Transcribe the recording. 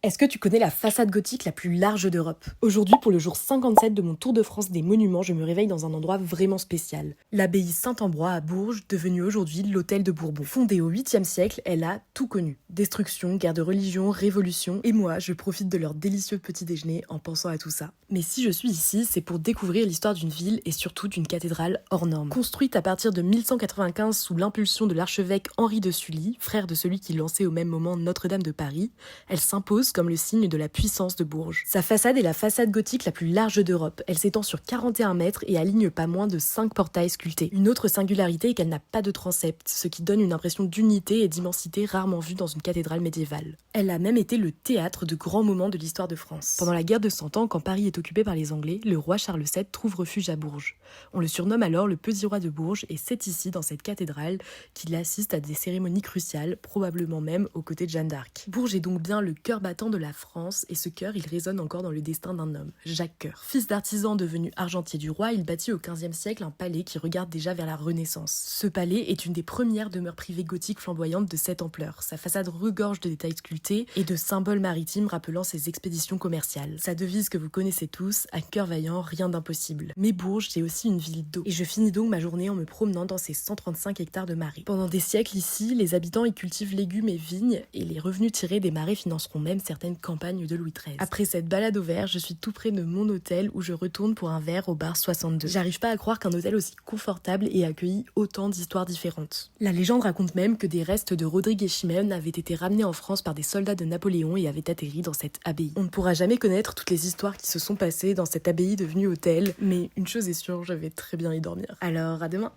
Est-ce que tu connais la façade gothique la plus large d'Europe? Aujourd'hui, pour le jour 57 de mon tour de France des monuments, je me réveille dans un endroit vraiment spécial. L'abbaye Saint-Ambroise à Bourges, devenue aujourd'hui l'hôtel de Bourbon. Fondée au 8e siècle, elle a tout connu. Destruction, guerre de religion, révolution, et moi, je profite de leur délicieux petit déjeuner en pensant à tout ça. Mais si je suis ici, c'est pour découvrir l'histoire d'une ville et surtout d'une cathédrale hors norme. Construite à partir de 1195 sous l'impulsion de l'archevêque Henri de Sully, frère de celui qui lançait au même moment Notre-Dame de Paris, elle s'impose comme le signe de la puissance de Bourges. Sa façade est la façade gothique la plus large d'Europe. Elle s'étend sur 41 mètres et aligne pas moins de 5 portails sculptés. Une autre singularité est qu'elle n'a pas de transept, ce qui donne une impression d'unité et d'immensité rarement vue dans une cathédrale médiévale. Elle a même été le théâtre de grands moments de l'histoire de France. Pendant la guerre de Cent Ans, quand Paris est occupé par les Anglais, le roi Charles VII trouve refuge à Bourges. On le surnomme alors le Petit Roi de Bourges et c'est ici, dans cette cathédrale, qu'il assiste à des cérémonies cruciales, probablement même aux côtés de Jeanne d'Arc. Bourges est donc bien le cœur battant de la France et ce cœur, il résonne encore dans le destin d'un homme, Jacques Cœur. Fils d'artisan devenu argentier du roi, il bâtit au XVe siècle un palais qui regarde déjà vers la Renaissance. Ce palais est une des premières demeures privées gothiques flamboyantes de cette ampleur. Sa façade regorge de détails sculptés et de symboles maritimes rappelant ses expéditions commerciales. Sa devise que vous connaissez tous, à cœur vaillant, rien d'impossible. Mais Bourges, c'est aussi une ville d'eau. Et je finis donc ma journée en me promenant dans ces 135 hectares de marais. Pendant des siècles ici, les habitants y cultivent légumes et vignes et les revenus tirés des marais financeront même certaines campagnes de Louis XIII. Après cette balade au vert, je suis tout près de mon hôtel où je retourne pour un verre au bar 62. J'arrive pas à croire qu'un hôtel aussi confortable ait accueilli autant d'histoires différentes. La légende raconte même que des restes de Rodrigue et Chimène avaient été ramenés en France par des soldats de Napoléon et avaient atterri dans cette abbaye. On ne pourra jamais connaître toutes les histoires qui se sont passées dans cette abbaye devenue hôtel, mais une chose est sûre, je vais très bien y dormir. Alors à demain!